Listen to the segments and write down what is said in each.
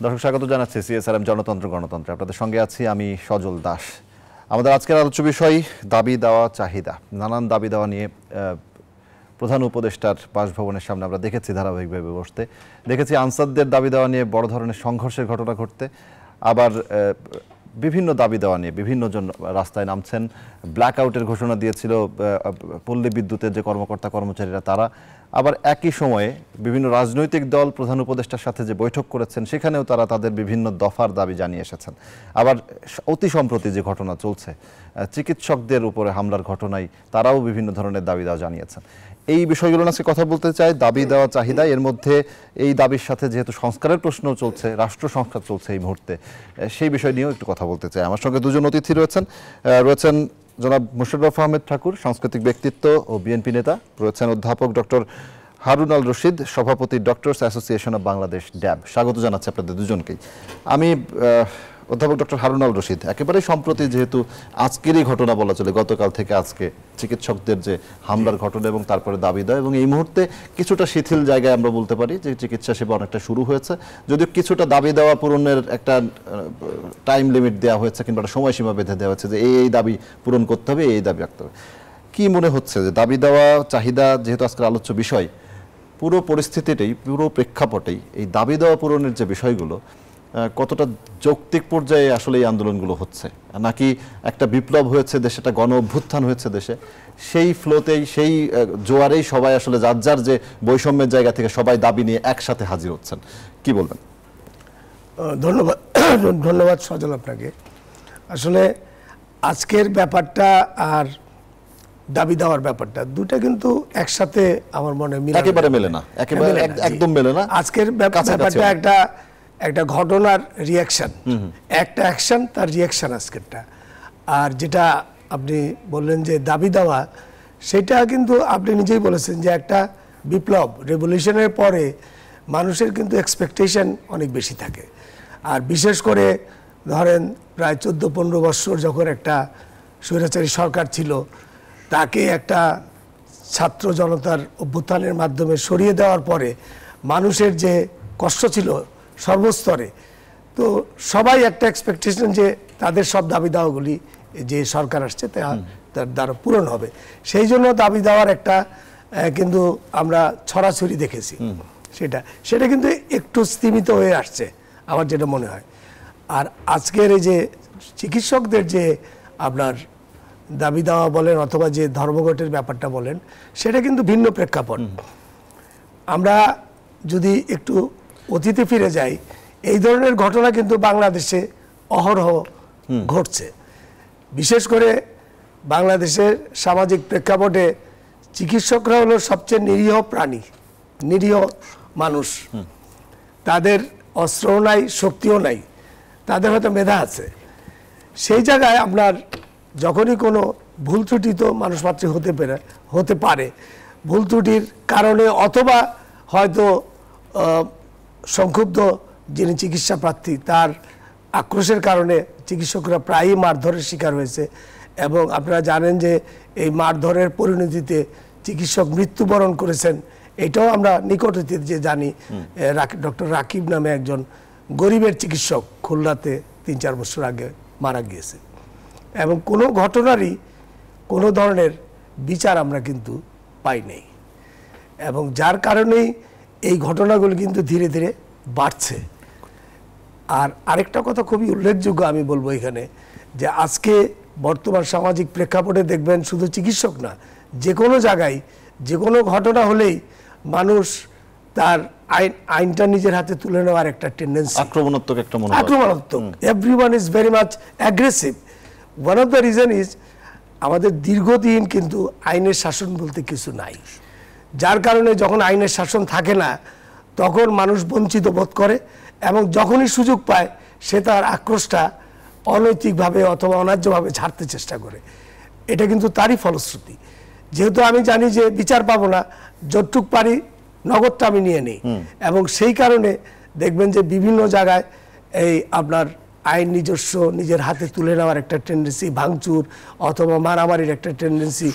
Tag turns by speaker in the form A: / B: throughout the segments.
A: দর্শক স্বাগত জানাচ্ছি সিএসআরএম জনতন্ত্র গণতন্ত্র। আপনাদের সঙ্গে আছি আমি সজল দাস। আমাদের আজকের আলোচ্য বিষয় দাবি দেওয়া চাহিদা। নানান দাবি দেওয়া নিয়ে প্রধান উপদেষ্টার বাসভবনের সামনে আমরা দেখেছি ধারাবাহিকভাবে বসতে, দেখেছি আনসারদের দাবি দেওয়া নিয়ে বড় ধরনের সংঘর্ষের ঘটনা ঘটতে, আবার বিভিন্ন দাবি দেওয়া নিয়ে বিভিন্ন জন রাস্তায় নামছেন। ব্ল্যাক আউটের ঘোষণা দিয়েছিল পল্লী বিদ্যুতের যে কর্মকর্তা কর্মচারীরা, তারা আবার একই সময়ে বিভিন্ন রাজনৈতিক দল প্রধান উপদেষ্টার সাথে যে বৈঠক করেছেন সেখানেও তারা তাদের বিভিন্ন দফার দাবি জানিয়ে এসেছেন। আবার অতি সম্প্রতি যে ঘটনা চলছে চিকিৎসকদের উপরে হামলার ঘটনায় তারাও বিভিন্ন ধরনের দাবি দেওয়া জানিয়েছেন। এই বিষয়গুলো আজকে কথা বলতে চাই, দাবি দেওয়া চাহিদা। এর মধ্যে এই দাবির সাথে যেহেতু সংস্কারের প্রশ্নও চলছে, রাষ্ট্র সংস্কার চলছে এই মুহূর্তে, সেই বিষয় নিয়েও একটু কথা বলতে চাই। আমার সঙ্গে দুজন অতিথি রয়েছেন জনাব মোশাররফ আহমেদ ঠাকুর, সাংস্কৃতিক ব্যক্তিত্ব ও বিএনপি নেতা। রয়েছেন অধ্যাপক ডক্টর হারুন আল রশিদ, সভাপতি ডক্টরস অ্যাসোসিয়েশন অব বাংলাদেশ ড্যাব। স্বাগত জানাচ্ছি আপনাদের দুজনকেই। আমি অধ্যাপক ডক্টর হারুন আল রশিদ, একেবারেই সম্প্রতি যেহেতু আজকেরই ঘটনা বলা চলে, গতকাল থেকে আজকে চিকিৎসকদের যে হামলার ঘটনা এবং তারপরে দাবি দেয়, এবং এই মুহূর্তে কিছুটা শিথিল জায়গায় আমরা বলতে পারি যে চিকিৎসা সেবা অনেকটা শুরু হয়েছে, যদিও কিছুটা দাবি দেওয়া পূরণের একটা টাইম লিমিট দেওয়া হয়েছে কিংবা একটা সময়সীমা বেঁধে দেওয়া হয়েছে যে এই দাবি পূরণ করতে হবে, এই দাবি রাখতে হবে। কি মনে হচ্ছে যে দাবি দেওয়া চাহিদা যেহেতু আজকের আলোচ্য বিষয়, পুরো পরিস্থিতিটাই, পুরো প্রেক্ষাপটেই এই দাবি দেওয়া পূরণের যে বিষয়গুলো কতটা যৌক্তিক পর্যায়ে আসলে এই আন্দোলনগুলো হচ্ছে, নাকি একটা বিপ্লব হয়েছে দেশে, একটা গণ অভ্যুত্থান হয়েছে দেশে, সেই ফ্লোতেই সেই জোয়ারেই সবাই আসলে যার যার যে বৈষম্যের জায়গা থেকে সবাই দাবি নিয়ে একসাথে হাজির হচ্ছেন? কি বলবেন?
B: ধন্যবাদ সজল আপনাকে। আসলে আজকের ব্যাপারটা আর দাবি দেওয়ার ব্যাপারটা দুটা কিন্তু একসাথে আমার মনে
A: একেবারে মেলে না, একেবারে একদম মেলে না।
B: আজকের ব্যাপারটা একটা ঘটনার রিয়াকশন, একটা অ্যাকশন তার রিয়াকশন আজকেরটা। আর যেটা আপনি বললেন যে দাবি দেওয়া, সেটা কিন্তু আপনি নিজেই বলেছেন যে একটা বিপ্লব, রেভলিউশনের পরে মানুষের কিন্তু এক্সপেকটেশন অনেক বেশি থাকে। আর বিশেষ করে ধরেন প্রায় 14-15 বছর যখন একটা স্বৈরাচারী সরকার ছিল, তাকে একটা ছাত্র জনতার অভ্যুত্থানের মাধ্যমে সরিয়ে দেওয়ার পরে মানুষের যে কষ্ট ছিল সর্বস্তরে, তো সবাই একটা এক্সপেকটেশন যে তাদের সব দাবি দাওয়াগুলি যে সরকার আসছে তার দ্বারা পূরণ হবে। সেই জন্য দাবি দেওয়ার একটা কিন্তু আমরা ছড়াছড়ি দেখেছি, সেটা কিন্তু একটু স্তীমিত হয়ে আসছে আমার যেটা মনে হয়। আর আজকের এই যে চিকিৎসকদের যে আপনার দাবি দেওয়া বলেন অথবা যে ধর্মঘটের ব্যাপারটা বলেন, সেটা কিন্তু ভিন্ন প্রেক্ষাপট। আমরা যদি একটু অতীতে ফিরে যাই, এই ধরনের ঘটনা কিন্তু বাংলাদেশে অহরহ ঘটছে। বিশেষ করে বাংলাদেশের সামাজিক প্রেক্ষাপটে চিকিৎসকরা হলো সবচেয়ে নিরীহ প্রাণী, নিরীহ মানুষ। তাদের অস্ত্রও নাই, শক্তিও নাই, তাদের হয়তো মেধা আছে। সেই জায়গায় আপনার যখনই কোনো ভুল ত্রুটি, তো মানুষ মাত্র হতে পারে, ভুল ত্রুটির কারণে অথবা হয়তো সংক্ষুব্ধ যিনি চিকিৎসা প্রার্থী তার আক্রোশের কারণে চিকিৎসকরা প্রায়ই মারধরের শিকার হয়েছে। এবং আপনারা জানেন যে এই মারধরের পরিণতিতে চিকিৎসক মৃত্যুবরণ করেছেন, এটাও আমরা নিকট অতীতে যে জানি। ডক্টর রাকিব নামে একজন গরিবের চিকিৎসক খুলনাতে 3-4 বছর আগে মারা গিয়েছে। এবং কোনো ঘটনারই কোনো ধরনের বিচার আমরা কিন্তু পাই নাই, এবং যার কারণেই এই ঘটনাগুলো কিন্তু ধীরে ধীরে বাড়ছে। আর আরেকটা কথা খুবই উল্লেখযোগ্য আমি বলবো এখানে, যে আজকে বর্তমান সামাজিক প্রেক্ষাপটে দেখবেন শুধু চিকিৎসক না, যে কোনো জায়গায় যে কোনো ঘটনা হলেই মানুষ তার আইনটা নিজের হাতে তুলে নেওয়ার একটা টেন্ডেন্সি,
A: আক্রমণাত্মক।
B: Everyone is very much aggressive. One of the reason is আমাদের দীর্ঘদিন কিন্তু আইনের শাসন বলতে কিছু নাই, যার কারণে যখন আইনের শাসন থাকে না তখন মানুষ বঞ্চিত বোধ করে, এবং যখনই সুযোগ পায় সে তার আক্রোশটা অনৈতিকভাবে অথবা অন্যায্যভাবে ছাড়তে চেষ্টা করে। এটা কিন্তু তারই ফলশ্রুতি। যেহেতু আমি জানি যে বিচার পাবো না, যতটুক পারি নগদটা আমি নিয়ে নিই, এবং সেই কারণে দেখবেন যে বিভিন্ন জায়গায় এই আপনার আইন নিজস্ব নিজের হাতে তুলে নেওয়ার একটা টেন্ডেন্সি, ভাঙচুর অথবা মারামারির একটা টেন্ডেন্সি,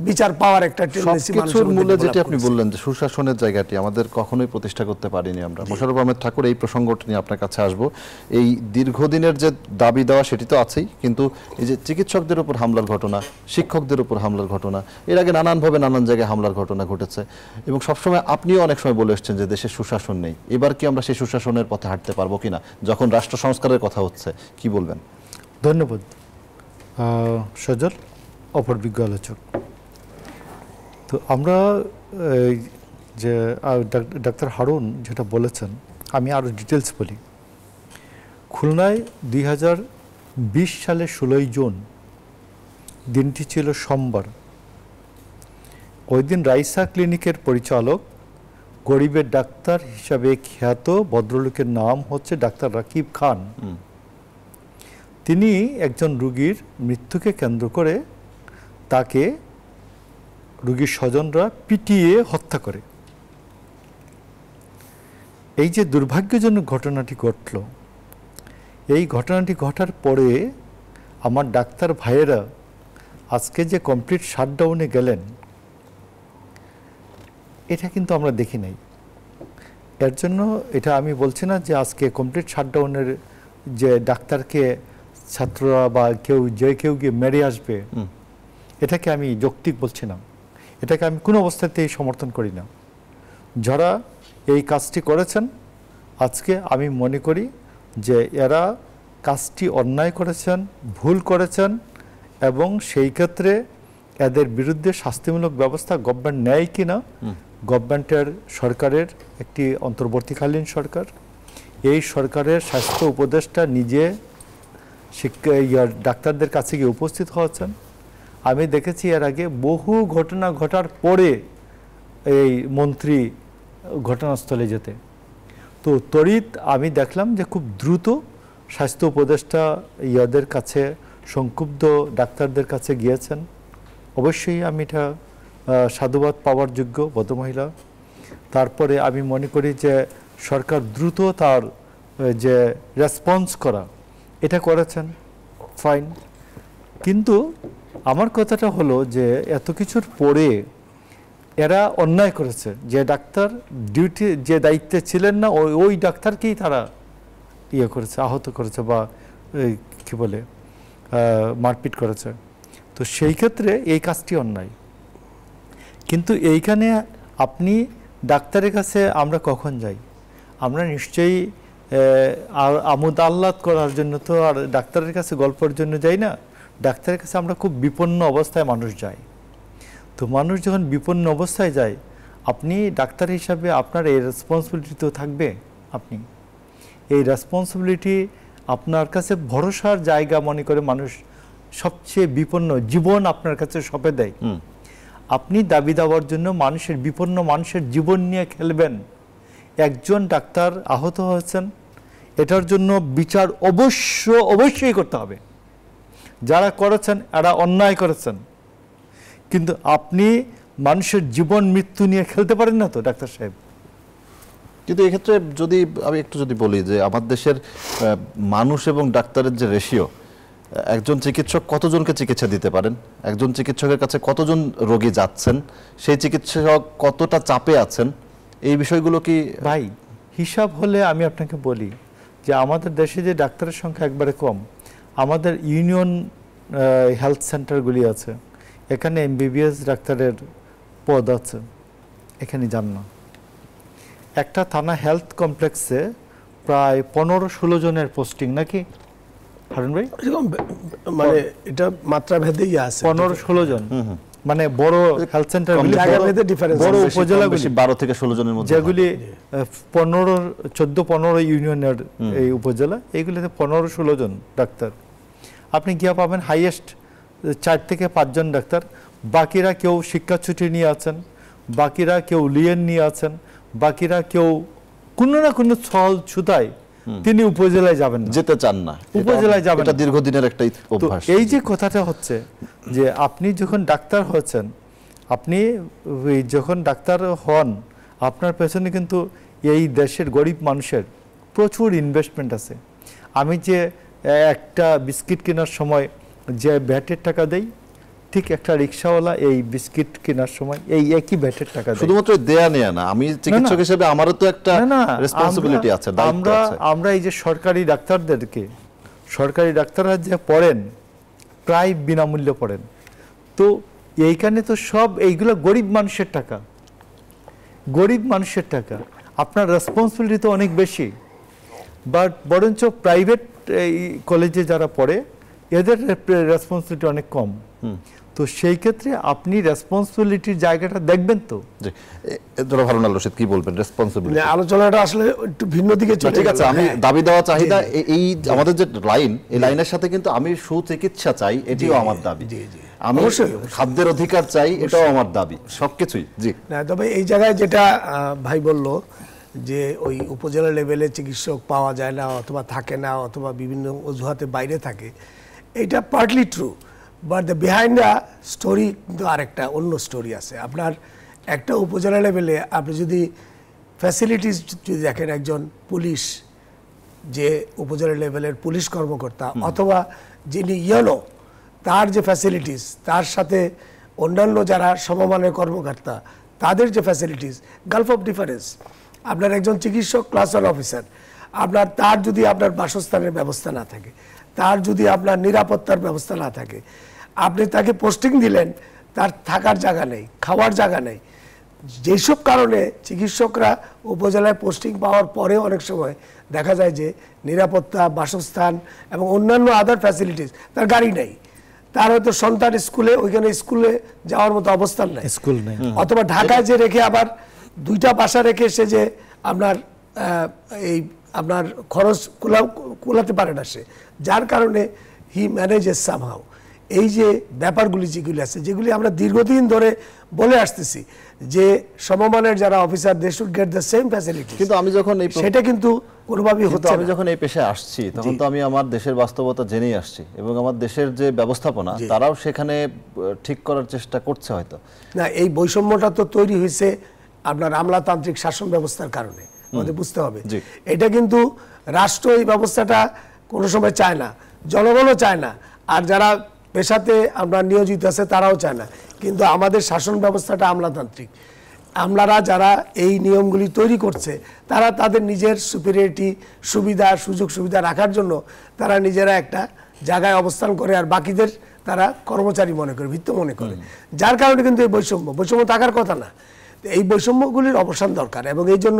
B: বিচার পাওয়ার একটা টেন্ডেন্সি
A: সবকিছুর মূলে যেটি আপনি বললেন যে সুশাসনের জায়গাটি আমাদের কখনোই প্রতিষ্ঠা করতে পারিনি আমরা। মোশাররফ আহমেদ ঠাকুর, এই প্রসঙ্গটি নিয়ে আপনার কাছে আসবো। এই দীর্ঘদিনের যে দাবি দেওয়া সেটি তো আছেই, কিন্তু এই যে চিকিৎসকদের উপর হামলার ঘটনা, শিক্ষকদের উপর হামলার ঘটনা, এর আগে নানানভাবে নানান জায়গায় হামলার ঘটনা ঘটেছে এবং সবসময় আপনিও অনেক সময় বলে এসছেন যে দেশে সুশাসন নেই। এবার কি আমরা সেই সুশাসনের পথে হাঁটতে পারবো কিনা যখন রাষ্ট্র সংস্কারের কথা হচ্ছে, কি বলবেন?
C: ধন্যবাদ সজল, অপরবিজ্ঞ আলোচক। তো আমরা যে ডাক্তার হারুন যেটা বলেছেন, আমি আরও ডিটেলস বলি। খুলনায় 2020 সালে 16ই জুন দিনটি ছিল সোমবার। ওই দিন রাইসা ক্লিনিকের পরিচালক, গরিবের ডাক্তার হিসাবে খ্যাত ভদ্রলোকের নাম হচ্ছে ডাক্তার রাকিব খান। তিনি একজন রুগীর মৃত্যুকে কেন্দ্র করে তাকে রুগীর স্বজনরা পিটিয়ে হত্যা করে। এই যে দুর্ভাগ্যজনক ঘটনাটি ঘটল, এই ঘটনাটি ঘটার পরে আমার ডাক্তার ভাইয়েরা আজকে যে কমপ্লিট শাটডাউনে গেলেন, এটা কিন্তু আমরা দেখি নাই। এর জন্য এটা আমি বলছি না যে আজকে কমপ্লিট শাটডাউনের যে ডাক্তারকে ছাত্ররা বা কেউ গিয়ে মেরে আসবে, এটাকে আমি যৌক্তিক বলছি না, এটাকে আমি কোনো অবস্থাতেই সমর্থন করি না। যারা এই কাজটি করেছেন, আজকে আমি মনে করি যে এরা কাজটি অন্যায় করেছেন, ভুল করেছেন এবং সেই ক্ষেত্রে এদের বিরুদ্ধে শাস্তিমূলক ব্যবস্থা গভর্নমেন্ট নেয় কি না, গভর্নমেন্টের সরকারের একটি অন্তর্বর্তীকালীন সরকার, এই সরকারের স্বাস্থ্য উপদেষ্টা নিজে ডাক্তারদের কাছে গিয়ে উপস্থিত হয়েছেন। আমি দেখেছি এর আগে বহু ঘটনা ঘটার পরে এই মন্ত্রী ঘটনাস্থলে যেতে। তো তড়িৎ আমি দেখলাম যে খুব দ্রুত স্বাস্থ্য উপদেষ্টা ইয়াদের কাছে, সংক্ষুব্ধ ডাক্তারদের কাছে গিয়েছেন। অবশ্যই আমি এটা সাধুবাদ পাওয়ার যোগ্য ভদ্রমহিলা। তারপরে আমি মনে করি যে সরকার দ্রুত তার যে রেসপন্স করা, এটা করেছেন, ফাইন। কিন্তু আমার কথাটা হলো যে এত কিছুর পরে এরা অন্যায় করেছে। যে ডাক্তার ডিউটি, যে দায়িত্বে ছিলেন না, ওই ডাক্তারকেই তারা করেছে, আহত করেছে বা কি বলে মারপিট করেছে। তো সেই ক্ষেত্রে এই কাজটি অন্যায়। কিন্তু এইখানে আপনি ডাক্তারের কাছে আমরা কখন যাই? আমরা নিশ্চয়ই আমোদ আহ্লাদ করার জন্য তো আর ডাক্তারের কাছে গল্পের জন্য যাই না। ডাক্তারের কাছে আমরা খুব বিপন্ন অবস্থায় মানুষ যায়। তো মানুষ যখন বিপন্ন অবস্থায় যায়, আপনি ডাক্তার হিসাবে আপনার এই রেসপন্সিবিলিটি তো থাকবে। আপনি এই রেসপন্সিবিলিটি আপনার কাছে ভরসার জায়গা মনে করে মানুষ সবচেয়ে বিপন্ন জীবন আপনার কাছে সঁপে দেয়। আপনি দাবি দেওয়ার জন্য মানুষের বিপন্ন মানুষের জীবন নিয়ে খেলবেন। একজন ডাক্তার আহত হয়েছেন, এটার জন্য বিচার অবশ্যই করতে হবে। যারা করেছেন এরা অন্যায় করেছেন, কিন্তু আপনি মানুষের জীবন মৃত্যু নিয়ে খেলতে পারেন না তো ডাক্তার সাহেব।
A: কিন্তু এক্ষেত্রে যদি আমি একটু বলি যে আমার দেশের মানুষ এবং ডাক্তারের যে রেশিও, একজন চিকিৎসক কতজনকে চিকিৎসা দিতে পারেন, একজন চিকিৎসকের কাছে কতজন রোগী যাচ্ছেন, সেই চিকিৎসক কতটা চাপে আছেন, এই বিষয়গুলো কি
C: ভাই হিসাব হলে আমি আপনাকে বলি যে আমাদের দেশে যে ডাক্তারের সংখ্যা একবারে কম। আমাদের ইউনিয়ন হেলথ সেন্টারগুলি আছে, এখানে এমবিবিএস ডাক্তারের পদ আছে, এখানে যান না। একটা থানা হেলথ কমপ্লেক্সে প্রায় 15-16 জনের পোস্টিং নাকি হারুন ভাই?
B: মানে এটা মাত্রা ভেদেই আছে,
C: 15-16 জন। মানে বড় হেলথ সেন্টার, বড় উপজেলাগুলি
A: 12 থেকে 16 জনের মধ্যে,
C: যেগুলি 14-15 ইউনিয়নের এই উপজেলা, এইগুলিতে 15-16 জন ডাক্তার। আপনি গিয়া পাবেন হাইয়েস্ট 4 থেকে 5 জন ডাক্তার। বাকিরা কেউ শিক্ষা ছুটি নিয়ে আছেন, বাকিরা কেউ লিয়েন নিয়ে আছেন, বাকিরা কেউ কোনো না কোনো ছল ছুতায় তিনি উপজেলায় যাবেন, যেতে চান না, উপজেলায় যাবেন। এটা দীর্ঘদিনের একটা অভ্যাস। এই যে কথাটা হচ্ছে যে আপনি যখন ডাক্তার হচ্ছেন, আপনি যখন ডাক্তার হন, আপনার পেছনে কিন্তু এই দেশের গরিব মানুষের প্রচুর ইনভেস্টমেন্ট আছে। আমি যে একটা বিস্কিট কেনার সময় যে ভ্যাটের টাকা দেই, ঠিক একটা রিক্সাওয়ালা এই বিস্কিট কেনার সময় এই একই ভ্যাটের টাকা দেয়।
A: শুধুমাত্র দেয়া নেয়া না, আমি চিকিৎসক হিসেবে আমারও তো একটা রেসপন্সিবিলিটি আছে, দায়িত্ব আছে।
C: আমরা এই যে সরকারি ডাক্তাররা যে পড়েন প্রায় বিনামূল্যে পড়েন, তো এইখানে তো সব এইগুলো গরিব মানুষের টাকা, আপনার রেসপন্সিবিলিটি তো অনেক বেশি। বাট বরঞ্চ প্রাইভেট কলেজে যারা পড়ে এদের রেসপন্সিবিলিটি অনেক কম। তো সেই ক্ষেত্রে আপনি রেসপন্সিবিলিটির জায়গাটা দেখবেন তো।
A: ধরো ভালো না রশিদ, কি বলবেন রেসপন্সিবিলিটি?
B: আলোচনাটা আসলে একটু ভিন্ন দিকে চলে।
A: ঠিক আছে, আমি দাবি দেওয়া চাহিদা, এই আমাদের যে লাইন, এই লাইনের সাথে কিন্তু আমি সুচিকিৎসা চাই, এটিও আমার দাবি। আমি খাদ্যের অধিকার চাই, এটাও আমার দাবি, সবকিছুই। জি
B: না, তবে এই জায়গায় যেটা ভাই বলল যে ওই উপজেলা লেভেলে চিকিৎসক পাওয়া যায় না, অথবা থাকে না, অথবা বিভিন্ন অজুহাতে বাইরে থাকে, এটা partly true, but the behind the story কিন্তু আরেকটা অন্য স্টোরি আছে। আপনার একটা উপজেলা লেভেলে আপনি যদি ফ্যাসিলিটিস যদি দেখেন, একজন পুলিশ, যে উপজেলা লেভেলের পুলিশ কর্মকর্তা, অথবা যিনি ইয়েলো, তার যে ফ্যাসিলিটিস, তার সাথে অন্যান্য যারা সমমানের কর্মকর্তা তাদের যে ফ্যাসিলিটিস, গালফ অফ ডিফারেন্স। আপনার একজন চিকিৎসক ক্লাস 1 অফিসার, তার যদি আপনার বাসস্থানের ব্যবস্থা না থাকে, তার যদি আপনার নিরাপত্তার ব্যবস্থা না থাকে, আপনি তাকে পোস্টিং দিলেন, তার থাকার জায়গা নেই, খাওয়ার জায়গা নেই। যেসব কারণে চিকিৎসকরা উপজেলায় পোস্টিং পাওয়ার পরে অনেক সময় দেখা যায় যে নিরাপত্তা, বাসস্থান এবং অন্যান্য আদার ফ্যাসিলিটিস, তার গাড়ি নেই, তার হয়তো সন্তান স্কুলে, ওইখানে স্কুলে যাওয়ার মতো অবস্থান নেই, স্কুল নেই, অথবা ঢাকায় যে রেখে আবার 2টা বাসা রেখে সে যে আপনার এই আপনার খরচ কুলাতে পারে না সে, যার কারণে হি ম্যানেজেস সামহাউ। এই যে ব্যাপারগুলি যেগুলি আছে, যেগুলি আমরা দীর্ঘদিন ধরে বলে আসতেছি যে সমমানের যারা officer, they should get the same facility, কিন্তু আমি যখন সেটা কিন্তু কোনোভাবেই হচ্ছে না।
A: আমি যখন এই পেশায় আসছি তখন তো আমি আমার দেশের বাস্তবতা জেনেই আসছি, এবং আমার দেশের যে ব্যবস্থাপনা তারাও সেখানে ঠিক করার চেষ্টা করছে হয়তো।
B: না, এই বৈষম্যটা তো তৈরি হয়েছে আপনার আমলাতান্ত্রিক শাসন ব্যবস্থার কারণে, আমাদের বুঝতে হবে। এটা কিন্তু রাষ্ট্র এই ব্যবস্থাটা কোনো সময় চায় না, জনগণও চায় না, আর যারা পেশাতে আমরা নিয়োজিত আছে তারাও চায় না, কিন্তু আমাদের শাসন ব্যবস্থাটা আমলাতান্ত্রিক। আমলারা যারা এই নিয়মগুলি তৈরি করছে, তারা তাদের নিজের সুপিরিয়রিটি, সুবিধা, সুযোগ সুবিধা রাখার জন্য তারা নিজেরা একটা জায়গায় অবস্থান করে, আর বাকিদের তারা কর্মচারী মনে করে, ভিত্ত মনে করে, যার কারণে কিন্তু এই বৈষম্য থাকার কথা না। এই বৈষম্যগুলির অবসান দরকার, এবং এই জন্য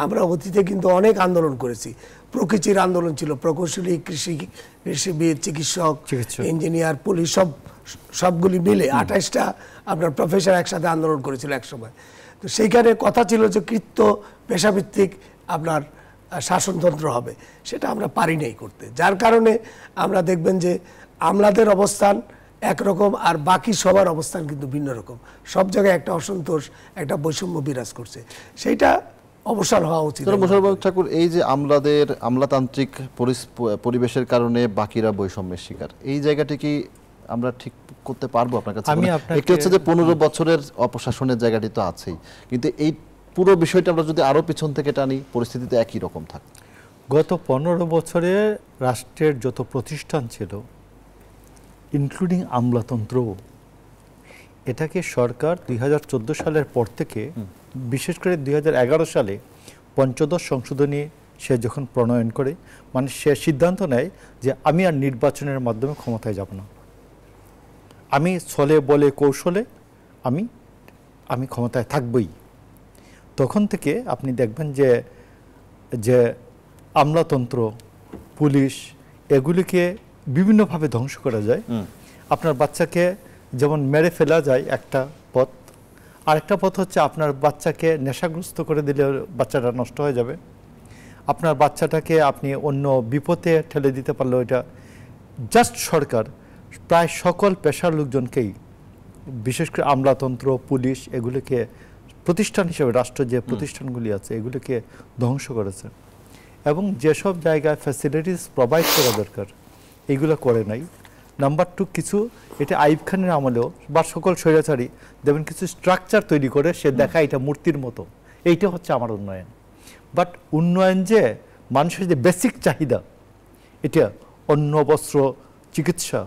B: আমরা অতীতে কিন্তু অনেক আন্দোলন করেছি। প্রকৃতির আন্দোলন ছিল, প্রকৌশলী, কৃষিবিদ, চিকিৎসক, ইঞ্জিনিয়ার, পুলিশ, সবগুলি মিলে 28টা আপনার প্রফেসর একসাথে আন্দোলন করেছিল এক সময়। তো সেইখানে কথা ছিল যে কৃত্য পেশাভিত্তিক আপনার শাসনতন্ত্র হবে, সেটা আমরা পারি নাই করতে, যার কারণে আমরা দেখবেন যে আমলাদের অবস্থান একরকম আর বাকি সবার অবস্থান কিন্তু ভিন্ন রকম। সব জায়গায় একটা অসন্তোষ, একটা বৈষম্য বিরাজ করছে, সেইটা অবসান হওয়া উচিত।
A: ঠাকুর, এই যে আমলাতান্ত্রিক পরিবেশের কারণে বাকিরা বৈষম্যের শিকার, এই জায়গাটি কি আমরা ঠিক করতে পারবো আপনার কাছে? একটি হচ্ছে যে 15 বছরের অপশাসনের জায়গাটি তো আছেই, কিন্তু এই পুরো বিষয়টা আমরা যদি আরো পিছন থেকে টানি, পরিস্থিতি তো একই রকম থাকে।
C: গত 15 বছরে রাষ্ট্রের যত প্রতিষ্ঠান ছিল, ইনক্লুডিং আমলাতন্ত্র, এটাকে সরকার 2014 সালের পর থেকে, বিশেষ করে 2011 সালে পঞ্চদশ সংশোধনী সে যখন প্রণয়ন করে, মানে সে সিদ্ধান্ত নেয় যে আমি আর নির্বাচনের মাধ্যমে ক্ষমতায় যাব না, আমি ছলে বলে কৌশলে আমি ক্ষমতায় থাকবই। তখন থেকে আপনি দেখবেন যে আমলাতন্ত্র, পুলিশ, এগুলিকে বিভিন্নভাবে ধ্বংস করা যায়। আপনার বাচ্চাকে যেমন মেরে ফেলা যায় একটা পথ, আরেকটা পথ হচ্ছে আপনার বাচ্চাকে নেশাগ্রস্ত করে দিলে বাচ্চাটা নষ্ট হয়ে যাবে, আপনার বাচ্চাটাকে আপনি অন্য বিপদে ঠেলে দিতে পারলে ওইটা। জাস্ট সরকার প্রায় সকল পেশার লোকজনকেই, বিশেষ করে আমলাতন্ত্র, পুলিশ, এগুলিকে প্রতিষ্ঠান হিসেবে, রাষ্ট্র যে প্রতিষ্ঠানগুলি আছে এগুলিকে ধ্বংস করেছে, এবং যেসব জায়গায় ফ্যাসিলিটিস প্রোভাইড করা দরকার এগুলো করে নাই। নাম্বার 2, কিছু এটা আইয়ুব খানের আমলেও বা সকল স্বৈরাচারী যেমন কিছু স্ট্রাকচার তৈরি করে সে দেখা এটা মূর্তির মতো, এইটা হচ্ছে আমার উন্নয়ন। বাট উন্নয়ন যে মানুষের যে বেসিক চাহিদা, এটা অন্ন, বস্ত্র, চিকিৎসা,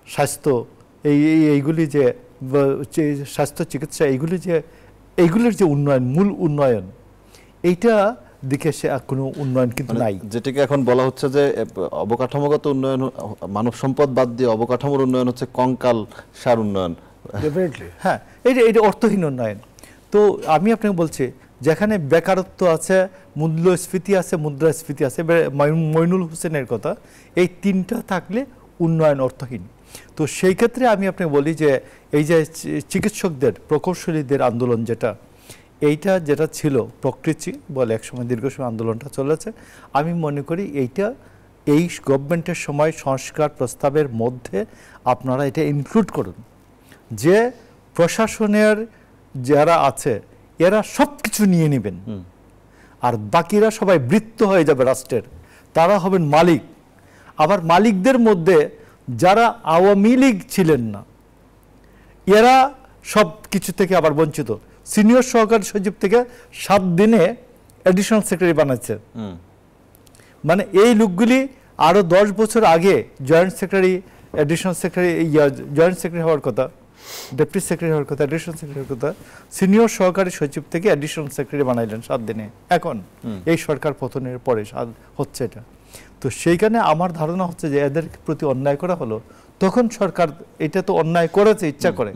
C: স্বাস্থ্য, এইগুলি যে স্বাস্থ্য চিকিৎসা এইগুলির যে উন্নয়ন, মূল উন্নয়ন, এইটা দিকে সে কোনো উন্নয়ন কিন্তু নাই।
A: যেটাকে এখন বলা হচ্ছে যে অবকাঠামোগত উন্নয়ন, মানব সম্পদ বাদ দিয়ে অবকাঠামোর উন্নয়ন হচ্ছে কঙ্কাল সার উন্নয়ন।
C: হ্যাঁ, এটা অর্থহীন উন্নয়ন। তো আমি আপনাকে বলছি, যেখানে বেকারত্ব আছে, মূল্যস্ফীতি আছে, মুদ্রাস্ফীতি আছে, মইনুল হোসেনের কথা, এই তিনটা থাকলে উন্নয়ন অর্থহীন। তো সেই ক্ষেত্রে আমি আপনাকে বলি যে এই যে চিকিৎসকদের, প্রকৌশলীদের আন্দোলন যেটা ছিল প্রকৃতি বলে, একসময় দীর্ঘ সময় আন্দোলনটা চলেছে, আমি মনে করি এই গভর্নমেন্টের সময় সংস্কার প্রস্তাবের মধ্যে আপনারা এটা ইনক্লুড করুন যে প্রশাসনের যারা আছে এরা সব কিছু নিয়ে নেবেন, আর বাকিরা সবাই বৃত্ত হয়ে যাবে রাষ্ট্রের, তারা হবেন মালিক। আবার মালিকদের মধ্যে যারা আওয়ামী লীগ ছিলেন না, এরা সব কিছু থেকে আবার বঞ্চিত। সিনিয়র সহকারী সচিব থেকে 7 দিনে অ্যাডিশনাল সেক্রেটারি বানাচ্ছে। মানে এই লোকগুলি আরো 10 বছর আগে joint secretary, additional secretary, joint secretary হওয়ার কথা, ডেপুটি সেক্রেটারি হওয়ার কথা, অ্যাডিশনাল সেক্রেটারি হওয়ার কথা, সিনিয়র সহকারী সচিব থেকে অ্যাডিশনাল সেক্রেটারি বানাইলেন 7 দিনে। এখন এই সরকার পতনের পরে হচ্ছে এটা। তো সেইখানে আমার ধারণা হচ্ছে যে এদের প্রতি অন্যায় করা হলো, তখন সরকার এটা তো অন্যায় করেছে ইচ্ছা করে।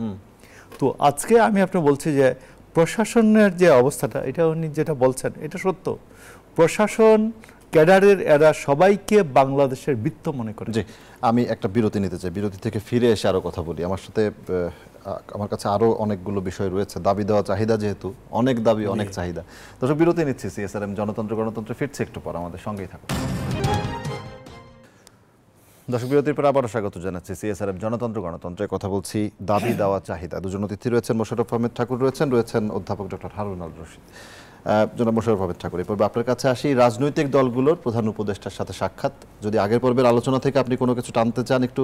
C: তো আজকে আমি আপনি বলছি যে প্রশাসনের যে অবস্থাটা, এটা উনি যেটা বলছেন এটা সত্য। প্রশাসন ক্যাডারের এরা সবাইকে বাংলাদেশের বৃত্ত মনে করে।
A: জি, আমি একটা বিরতি নিতে চাই, বিরতি থেকে ফিরে এসে আরো কথা বলি। আমার কাছে আরো অনেকগুলো বিষয় রয়েছে, দাবি দেওয়া চাহিদা, যেহেতু অনেক দাবি অনেক চাহিদা। দর্শক, বিরতি নিচ্ছি। সিএসআরএম জনতন্ত্র গণতন্ত্রে ফিরছে একটু পর, আমাদের সঙ্গেই থাকুন। দর্শক, বিরতির পর আবারও স্বাগত জানাচ্ছি। সিএসআরএম জনতন্ত্র গণতন্ত্রে কথা বলছি, দাবি দেওয়া চাহিদা। দুজন অতিথি রয়েছেন, মোশাররফ আহমেদ ঠাকুর রয়েছেন অধ্যাপক ডক্টর হারুন আল রশিদ। জনাব মোশাররফ আহমেদ ঠাকুর, এই পর্বে আপনার কাছে আসি। রাজনৈতিক দলগুলোর প্রধান উপদেষ্টার সাথে সাক্ষাৎ, যদি আগের পর্বের আলোচনা থেকে আপনি কোনো কিছু টানতে চান একটু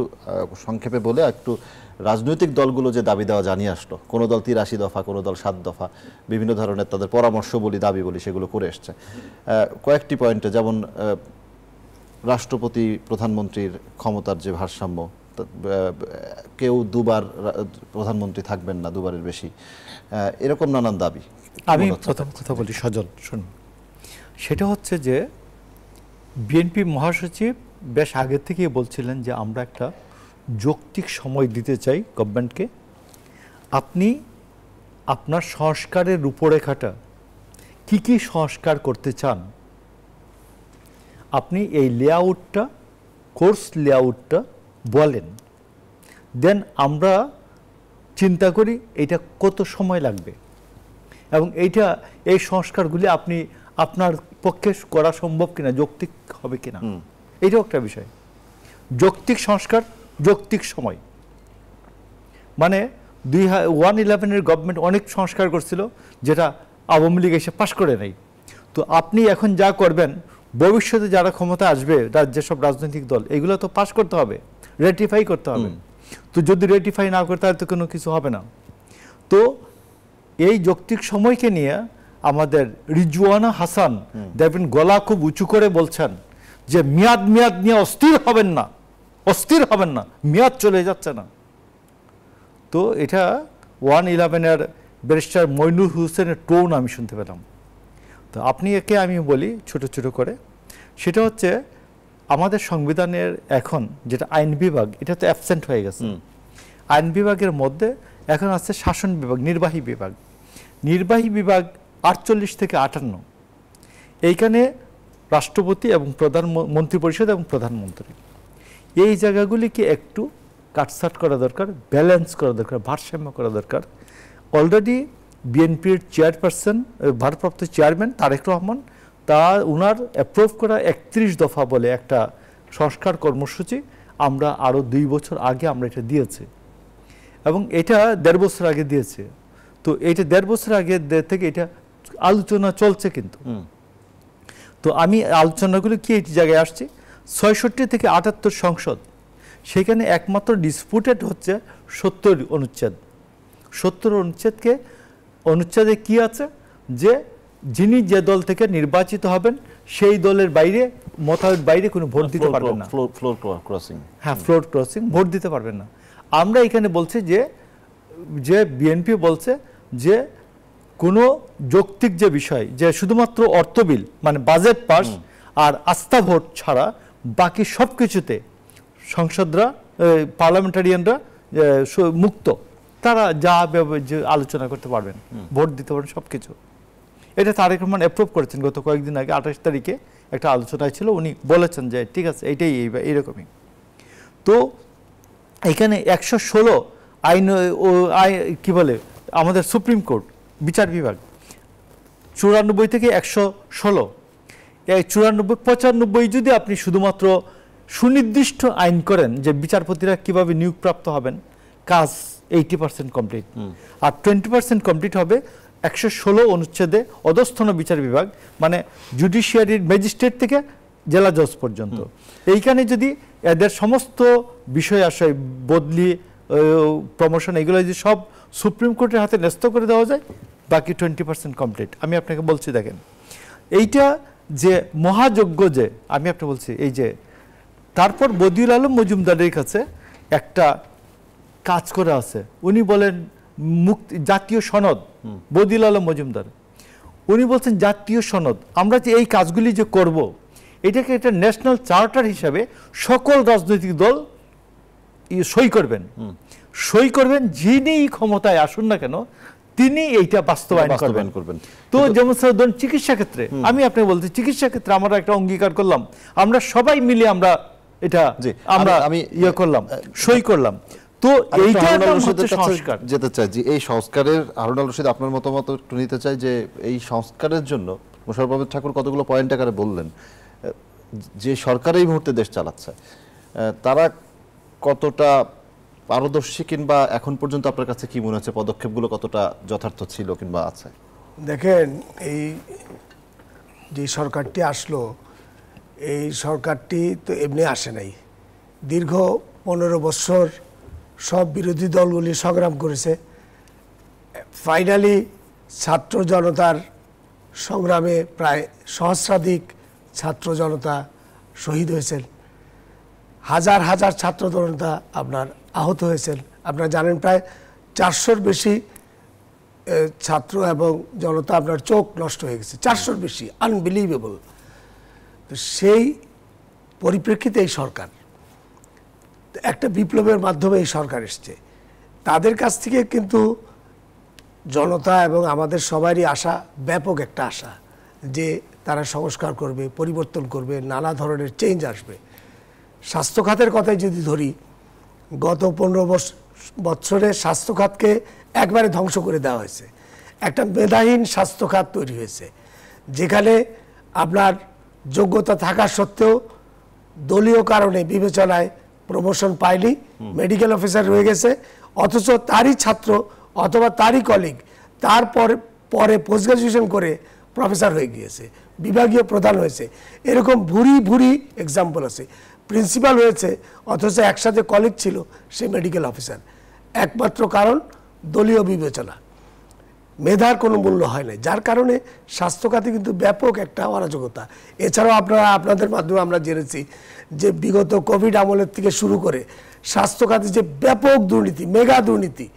A: সংক্ষেপে বলে, একটু রাজনৈতিক দলগুলো যে দাবি দেওয়া জানিয়ে আসলো, কোনো দল 83 দফা, কোনো দল 7 দফা, বিভিন্ন ধরনের তাদের পরামর্শ বলি, দাবি বলি, সেগুলো করে এসছে কয়েকটি পয়েন্টে, যেমন রাষ্ট্রপতি প্রধানমন্ত্রীর ক্ষমতার যে ভারসাম্য, কেউ দুবার প্রধানমন্ত্রী থাকবেন না, দুবারের বেশি, এরকম নানান দাবি।
C: আমি প্রথম কথা বলি সজল, শুনুন, সেটা হচ্ছে যে বিএনপি মহাসচিব বেশ আগে থেকেই বলছিলেন যে আমরা একটা যৌক্তিক সময় দিতে চাই গভর্নমেন্টকে। আপনি আপনার সংস্কারের রূপরেখাটা কি কি সংস্কার করতে চান, আপনি এই লেআউটটা, কোর্স লেআউটটা বলেন, দেন আমরা চিন্তা করি এটা কত সময় লাগবে এবং এই সংস্কারগুলি আপনার পক্ষে করা সম্ভব কিনা, যৌক্তিক হবে কিনা, এইটাও একটা বিষয়। যৌক্তিক সংস্কার, যৌক্তিক সময়। মানে 2011-এর গভর্নমেন্ট অনেক সংস্কার করছিল যেটা আওয়ামী লীগ এসে পাশ করে নেই। তো আপনি এখন যা করবেন, ভবিষ্যতে যারা ক্ষমতা আসবে, যেসব রাজনৈতিক দল, এগুলো তো পাশ করতে হবে, রেটিফাই করতে হবে। তো যদি রেটিফাই না করে তাহলে তো কোনো কিছু হবে না। তো এই যৌক্তিক সময়কে নিয়ে আমাদের রিজওয়ানা হাসান দেখবেন গলা খুব উঁচু করে বলছেন যে মেয়াদ নিয়ে অস্থির হবেন না, মেয়াদ চলে যাচ্ছে না। তো এটা 111-এর ব্যারিস্টার মইনুল হোসেনের টোন আমি শুনতে পেলাম। তো আপনি একে আমি বলি ছোট ছোট করে, সেটা হচ্ছে আমাদের সংবিধানের এখন যেটা আইন বিভাগ, এটা তো অ্যাবসেন্ট হয়ে গেছে। আইন বিভাগের মধ্যে এখন আছে শাসন বিভাগ, নির্বাহী বিভাগ। নির্বাহী বিভাগ 48 থেকে 58, এইখানে রাষ্ট্রপতি এবং মন্ত্রী পরিষদ এবং প্রধানমন্ত্রী, এই জায়গাগুলিকে একটু কাটছাট করা দরকার, ব্যালেন্স করা দরকার, ভারসাম্য করা দরকার। অলরেডি বিএনপির চেয়ারপারসন, ভারপ্রাপ্ত চেয়ারম্যান তারেক রহমান, উনার অ্যাপ্রুভ করা 31 দফা বলে একটা সংস্কার কর্মসূচি আমরা আরও 2 বছর আগে আমরা এটা দিয়েছি, এবং এটা 1.5 বছর আগে দিয়েছে। তো এইটা 1.5 বছর আগে থেকে এটা আলোচনা চলছে। কিন্তু তো আমি আলোচনাগুলো কি এই জায়গায় আসছি, 66 থেকে 78 সংসদ, সেখানে একমাত্র ডিসপুটেড হচ্ছে 70 অনুচ্ছেদ। 70 অনুচ্ছেদে কি আছে যে যিনি যে দল থেকে নির্বাচিত হবেন সেই দলের মতামতের বাইরে কোনো ভোট দিতে পারবেন না।
A: ফ্লোর ক্রসিং,
C: হ্যাঁ, ফ্লোর ক্রসিং, ভোট দিতে পারবেন না। আমরা এখানে বলছি যে বিএনপি বলছে যে কোনো যৌক্তিক যে বিষয় যে শুধুমাত্র অর্থ বিল মানে বাজেট পাস আর আস্থা ভোট ছাড়া বাকি সব কিছুতে সংসদরা পার্লামেন্টারিয়ানরা মুক্ত, তারা যা যে আলোচনা করতে পারবেন, ভোট দিতে পারবেন, সব কিছু। এটা তারেক রহমান অ্যাপ্রুভ করেছেন গত কয়েকদিন আগে, 28 তারিখে একটা আলোচনায় ছিল, উনি বলেছেন যে ঠিক আছে এটাই এইরকমই। তো এখানে 116 আইন কি বলে আমাদের সুপ্রিম কোর্ট বিচার বিভাগ 94 থেকে 116, এই 94, 95 যদি আপনি শুধুমাত্র সুনির্দিষ্ট আইন করেন যে বিচারপতিরা কিভাবে নিয়োগপ্রাপ্ত হবেন, কাজ 80% কমপ্লিট, আর 20% কমপ্লিট হবে 116 অনুচ্ছেদে অধস্থন বিচার বিভাগ, মানে জুডিশিয়ারির ম্যাজিস্ট্রেট থেকে জেলা জজ পর্যন্ত। এইখানে যদি এদের সমস্ত বিষয় আসে, বদলি, প্রমোশন, এগুলো যদি সব সুপ্রিম কোর্টের হাতে ন্যস্ত করে দেওয়া যায়, বাকি 20% কমপ্লিট। আমি আপনাকে বলছি দেখেন, এইটা যে মহাযজ্ঞ, যে আমি আপনাকে বলছি এই যে, তারপর বদিউল আলম মজুমদারের কাছে একটা কাজ করে আছে, উনি বলেন মুক্তি জাতীয় সনদ, বদিউল আলম মজুমদার উনি বলছেন জাতীয় সনদ, আমরা যে এই কাজগুলি যে করব, এটাকে একটা ন্যাশনাল চার্টার হিসাবে সকল রাজনৈতিক দল সই করবেন, যিনি ক্ষমতায় আসুন না কেন তিনি এইটা বাস্তবায়ন করবেন। তো যেমন ধরুন চিকিৎসা ক্ষেত্রে, আমি আপনাকে বলছি চিকিৎসা ক্ষেত্রে আমরা একটা অঙ্গীকার করলাম, আমরা সবাই মিলে আমরা এটা আমি করলাম, সই করলাম। তো এইটা সংস্কার
A: যেতে চাই যে এই সংস্কারের, হারুন আল রশিদ আপনার মতামত একটু নিতে চাই যে এই সংস্কারের জন্য মোশাররফ আহমেদ ঠাকুর কতগুলো পয়েন্ট আকারে বললেন, যে সরকার এই মুহূর্তে দেশ চালাচ্ছে তারা কতটা পারদর্শী, কিংবা এখন পর্যন্ত আপনার কাছে কি মনে হচ্ছে পদক্ষেপগুলো কতটা যথার্থ ছিল কিংবা আছে?
B: দেখেন, এই যে সরকারটি আসলো, এই সরকারটি তো এমনি আসে নাই, দীর্ঘ 15 বছর সব বিরোধী দলগুলি সংগ্রাম করেছে, ফাইনালি ছাত্র জনতার সংগ্রামে প্রায় সহস্রাধিক ছাত্র জনতা শহীদ হয়েছেন, হাজার হাজার ছাত্র জনতা আপনার আহত হয়েছেন। আপনারা জানেন প্রায় 400-র বেশি ছাত্র এবং জনতা আপনার চোখ নষ্ট হয়ে গেছে, 400-র বেশি, আনবিলিভেবল। তো সেই পরিপ্রেক্ষিতে এই সরকার একটা বিপ্লবের মাধ্যমে এই সরকার এসছে, তাদের কাছ থেকে কিন্তু জনতা এবং আমাদের সবারই আশা, ব্যাপক একটা আশা, যে তারা সংস্কার করবে, পরিবর্তন করবে, নানা ধরনের চেঞ্জ আসবে। স্বাস্থ্য খাতের কথাই যদি ধরি, গত 15 বছরে স্বাস্থ্য খাতকে একবারে ধ্বংস করে দেওয়া হয়েছে, একটা মেধাহীন স্বাস্থ্য খাত তৈরি হয়েছে, যেখানে আপনার যোগ্যতা থাকা সত্ত্বেও দলীয় কারণে বিবেচনায় প্রমোশন পায়নি, মেডিকেল অফিসার রয়ে গেছে, অথচ তারই ছাত্র অথবা তারই কলিগ পরে পোস্ট গ্রাজুয়েশন করে প্রফেসর হয়ে গিয়েছে, বিভাগীয় প্রধান হয়েছে। এরকম ভুরি এক্সাম্পল আছে। প্রিন্সিপাল হয়েছে অথচ একসাথে কলিগ ছিল সে মেডিকেল অফিসার, একমাত্র কারণ দলীয় বিবেচনা, মেধার কোনো মূল্য হয় না, যার কারণে স্বাস্থ্য খাতে কিন্তু ব্যাপক একটা অরাজকতা। এছাড়াও আপনাদের মাধ্যমে আমরা জেনেছি যে বিগত কোভিড আমলের থেকে শুরু করে স্বাস্থ্য খাতে যে ব্যাপক দুর্নীতি, মেগা দুর্নীতি,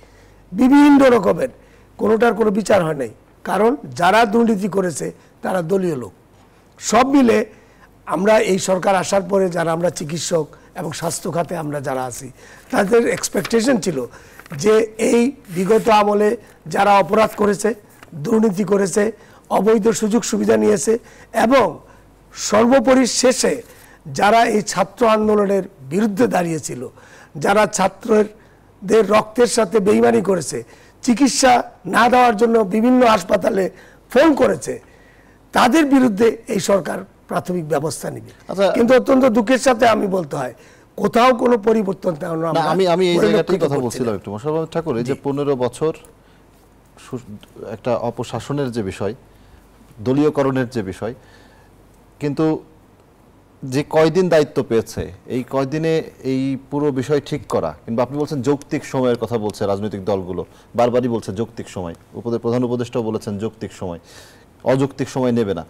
B: বিভিন্ন রকমের, কোনোটার কোনো বিচার হয় নাই, কারণ যারা দুর্নীতি করেছে তারা দলীয় লোক। সব মিলে আমরা এই সরকার আসার পরে যারা আমরা চিকিৎসক এবং স্বাস্থ্য খাতে আমরা যারা আছি, তাদের এক্সপেকটেশন ছিল যে এই বিগত আমলে যারা অপরাধ করেছে, দুর্নীতি করেছে, অবৈধ সুযোগ সুবিধা নিয়েছে, এবং সর্বোপরি শেষে যারা এই ছাত্র আন্দোলনের বিরুদ্ধে দাঁড়িয়েছিল, যারা ছাত্রদের রক্তের সাথে বেইমানি করেছে, চিকিৎসা না দেওয়ার জন্য বিভিন্ন হাসপাতালে ফোন করেছে, তাদের বিরুদ্ধে এই সরকার প্রাথমিক ব্যবস্থা নিবে। কিন্তু অত্যন্ত দুঃখের সাথে আমি বলতে হয়, কোথাও কোনো পরিবর্তন
A: আমি এই জায়গাটাই কথা বলছিলাম একটু মোশাররফ আহমেদ ঠাকুর, এই যে 15 বছর একটা অপশাসনের যে বিষয়, দলীয়করণের যে বিষয়, কিন্তু যে কয়দিন দায়িত্ব পেয়েছে, এই কয়দিনে এই পুরো বিষয় ঠিক করা, কিংবা আপনি বলছেন যৌক্তিক সময়ের কথা বলছে রাজনৈতিক দলগুলো, বারবারই বলছে যৌক্তিক সময়, প্রধান উপদেষ্টাও বলেছেন যৌক্তিক সময়, অযৌক্তিক সময় নেবে না।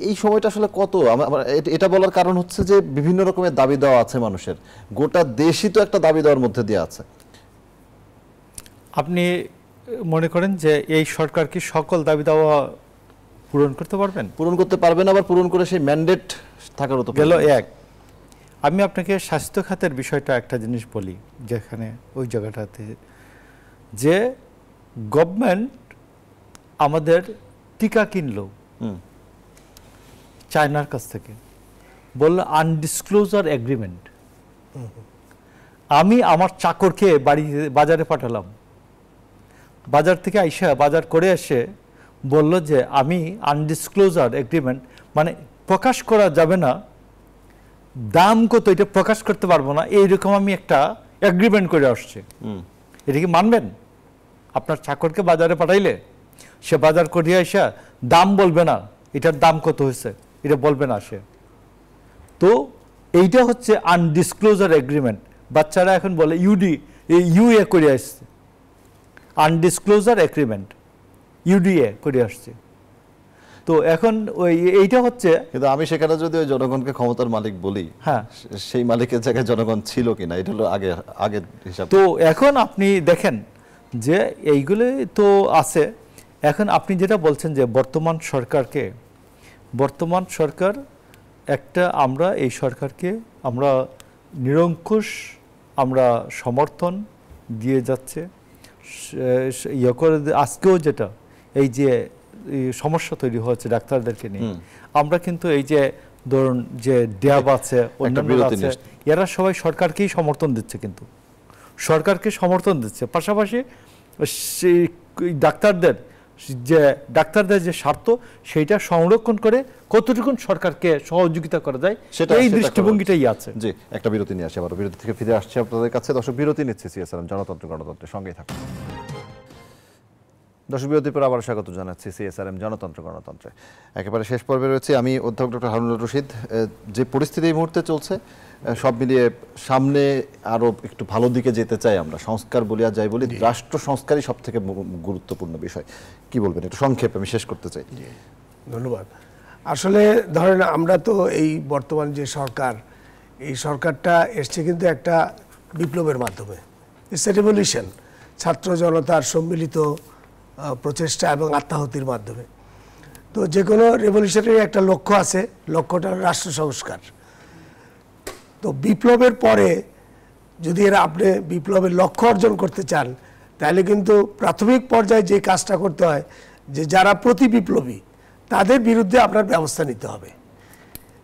A: এই সময়টা আসলে কত? আমার এটা বলার কারণ হচ্ছে যে বিভিন্ন রকমের দাবি দেওয়া আছে মানুষের, গোটা দেশই তো একটা দাবি দেওয়ার মধ্যে দিয়ে আছে।
C: আপনি মনে করেন যে এই সরকার কি সকল দাবি দেওয়া পূরণ করতে পারবেন?
A: পূরণ করতে পারবেন, আবার পূরণ করে সেই ম্যান্ডেট থাকারও তো
C: গেল এক। আমি আপনাকে স্বাস্থ্য খাতের বিষয়টা একটা জিনিস বলি, যেখানে ওই জায়গাটাতে যে গভর্নমেন্ট আমাদের টিকা কিনলো চায়নার কাছ থেকে, বললো আনডিসক্লোজার এগ্রিমেন্ট। আমি আমার চাকরকে বাজারে পাঠালাম, বাজার থেকে আইসা বাজার করে এসে বলল যে আমি আনডিসক্লোজার এগ্রিমেন্ট, মানে প্রকাশ করা যাবে না, দাম কত এটা প্রকাশ করতে পারবো না, এইরকম আমি একটা এগ্রিমেন্ট করে আসছি। এটা কি মানবেন? আপনার চাকরকে বাজারে পাঠাইলে সে বাজার করিয়া আসা দাম বলবে না, এটার দাম কত হয়েছে এটা বলবে না সে। তো এইটা হচ্ছে আনডিসক্লোজার এগ্রিমেন্ট। বাচ্চারা এখন বলে ইউএ করে আসছে, আনডিসক্লোজার এগ্রিমেন্ট ইউডিএ করে আসছে। তো এখন এইটা হচ্ছে,
A: কিন্তু আমি সেখানে যদি ওই জনগণকে ক্ষমতার মালিক বলি,
C: হ্যাঁ,
A: সেই মালিকের জায়গায় জনগণ ছিল কিনা, এটা হলো আগের হিসাব।
C: তো এখন আপনি দেখেন যে এইগুলো তো আছে। এখন আপনি যেটা বলছেন যে বর্তমান সরকার একটা, আমরা এই সরকারকে আমরা নিরঙ্কুশ আমরা সমর্থন দিয়ে যাচ্ছে। আজকেও যেটা এই যে সমস্যা তৈরি হয়েছে ডাক্তারদেরকে নিয়ে, আমরা কিন্তু এই যে ধরুন যে ড্যাব আছে, অন্যান্য আছে, এরা সবাই সরকারকেই সমর্থন দিচ্ছে, কিন্তু সরকারকে সমর্থন দিচ্ছে, পাশাপাশি ডাক্তারদের যে স্বার্থ সেইটা সংরক্ষণ করে কতটুকু সরকারকে সহযোগিতা করা যায় এই দৃষ্টিভঙ্গিটাই আছে।
A: জি, একটা বিরতি নিয়ে আসি, আবার বিরতি থেকে ফিরে আসছে আপনাদের কাছে। দর্শক, বিরতি নিচ্ছে সিএসআরএম জনতন্ত্র গণতন্ত্রের সঙ্গেই থাকুন। দর্শক, বিরতির পর আবার স্বাগত জানাচ্ছি সিএসআরএম জনতন্ত্র গণতন্ত্রে। একেবারে শেষ পর্বে রয়েছে আমি, অধ্যাপক ডক্টর হারুনুর রশিদ। যে পরিস্থিতি এই মুহূর্তে চলছে, সব মিলিয়ে সামনে আরো একটু ভালো দিকে যেতে চাই আমরা, সংস্কার বলিয়া যাই বলি, রাষ্ট্র সংস্কারই সব থেকে গুরুত্বপূর্ণ বিষয়। কি বলবেন একটু সংক্ষেপে, আমি শেষ করতে চাই।
B: ধন্যবাদ। আসলে ধরেন আমরা তো এই বর্তমান যে সরকার, এই সরকারটা এসছে কিন্তু একটা বিপ্লবের মাধ্যমে, ইটস এ রেভলিউশন, ছাত্র জনতার সম্মিলিত প্রচেষ্টা এবং আত্মাহুতির মাধ্যমে। তো যে কোনো রেভলিউশনের একটা লক্ষ্য আছে, লক্ষ্যটা রাষ্ট্র সংস্কার। তো বিপ্লবের পরে যদি আপনি বিপ্লবের লক্ষ্য অর্জন করতে চান, তাহলে কিন্তু প্রাথমিক পর্যায়ে যে কাজটা করতে হয়, যে যারা প্রতি বিপ্লবী তাদের বিরুদ্ধে আপনার ব্যবস্থা নিতে হবে।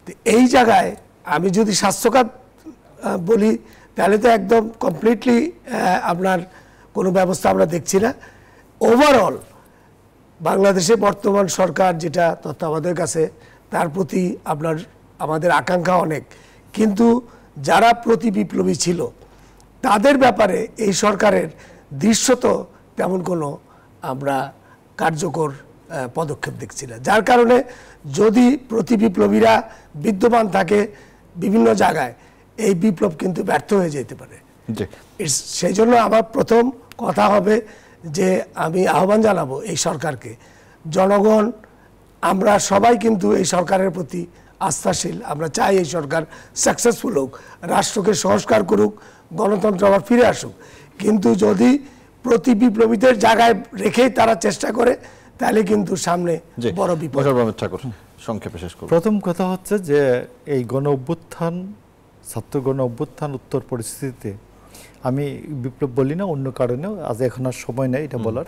B: তো এই জায়গায় আমি যদি স্বাস্থ্যখাত বলি, তাহলে তো একদম কমপ্লিটলি আপনার কোনো ব্যবস্থা আমরা দেখছি না। ওভারঅল বাংলাদেশে বর্তমান সরকার যেটা তথ্য আমাদের কাছে, তার প্রতি আমাদের আকাঙ্ক্ষা অনেক, কিন্তু যারা প্রতি বিপ্লবী ছিল তাদের ব্যাপারে এই সরকারের দৃশ্যত তেমন কোনো আমরা কার্যকর পদক্ষেপ দেখছি না। যার কারণে যদি প্রতি বিপ্লবীরা বিদ্যমান থাকে বিভিন্ন জায়গায়, এই বিপ্লব কিন্তু ব্যর্থ হয়ে যেতে পারে। সেই জন্য আমার প্রথম কথা হবে যে আমি আহ্বান জানাবো এই সরকারকে, জনগণ আমরা সবাই কিন্তু এই সরকারের প্রতি আস্থাশীল, আমরা চাই এই সরকার সাকসেসফুল হোক, রাষ্ট্রকে সংস্কার করুক, গণতন্ত্র আবার ফিরে আসুক। কিন্তু যদি প্রতি বিপ্লবীদের জায়গায় রেখেই তারা চেষ্টা করে, তাহলে কিন্তু সামনে বড় বিপদ।
A: সংক্ষেপে শেষ করব।
C: প্রথম কথা হচ্ছে যে এই ছাত্র গণ অভ্যুত্থান উত্তর পরিস্থিতিতে, আমি বিপ্লব বলি না অন্য কারণেও, আজ এখন আর সময় নেই এটা বলার,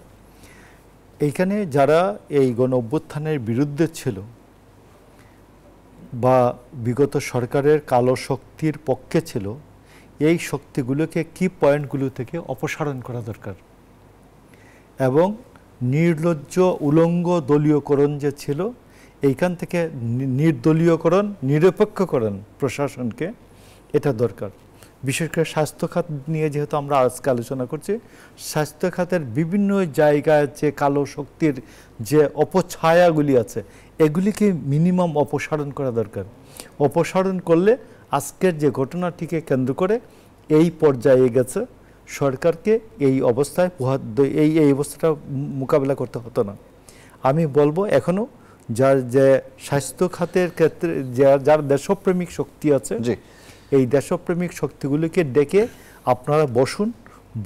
C: এইখানে যারা এই গণ অভ্যুত্থানের বিরুদ্ধে ছিল বা বিগত সরকারের কালো শক্তির পক্ষে ছিল, এই শক্তিগুলোকে কি পয়েন্টগুলো থেকে অপসারণ করা দরকার, এবং নির্লজ্জ উলঙ্গ দলীয়করণ যে ছিল, এইখান থেকে নির্দলীয়করণ, নিরপেক্ষকরণ প্রশাসনকে, এটা দরকার। বিশেষ করে স্বাস্থ্য খাত নিয়ে যেহেতু আমরা আজকে আলোচনা করছি, স্বাস্থ্য খাতের বিভিন্ন জায়গায় যে কালো শক্তির যে অপছায়াগুলি আছে, এগুলিকে মিনিমাম অপসারণ করা দরকার। অপসারণ করলে আজকের যে ঘটনাটিকে কেন্দ্র করে এই পর্যায়ে গেছে, সরকারকে এই অবস্থায় এই অবস্থাটা মোকাবেলা করতে হতো না। আমি বলবো এখনও যার যে স্বাস্থ্য খাতের ক্ষেত্রে যার দেশপ্রেমিক শক্তি আছে,
A: জি
C: এই দেশপ্রেমিক শক্তিগুলিকে ডেকে আপনারা বসুন,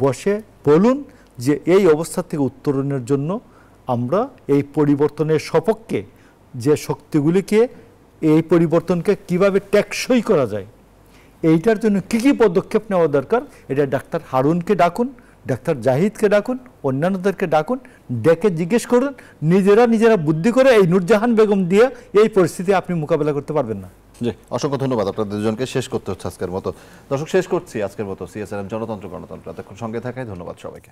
C: বসে বলুন যে এই অবস্থা থেকে উত্তরণের জন্য আমরা এই পরিবর্তনের সপক্ষে যে শক্তিগুলিকে, এই পরিবর্তনকে কিভাবে টেকসই করা যায়, এইটার জন্য কী কী পদক্ষেপ নেওয়া দরকার, এটা ডাক্তার হারুনকে ডাকুন, ডাক্তার জাহিদকে ডাকুন, অন্যান্যদেরকে ডাকুন, ডেকে জিজ্ঞেস করুন। নিজেরা বুদ্ধি করে এই নূরজাহান বেগম দিয়ে এই পরিস্থিতি আপনি মোকাবেলা করতে পারবেন না।
A: জি, অসংখ্য ধন্যবাদ। আপনাদের দুজনকে শেষ করতে হচ্ছে আজকের মতো। দর্শক, শেষ করছি আজকের মতো সিএসআরএম জনতন্ত্র গণতন্ত্র। এতক্ষণ সঙ্গে থাকায় ধন্যবাদ সবাইকে।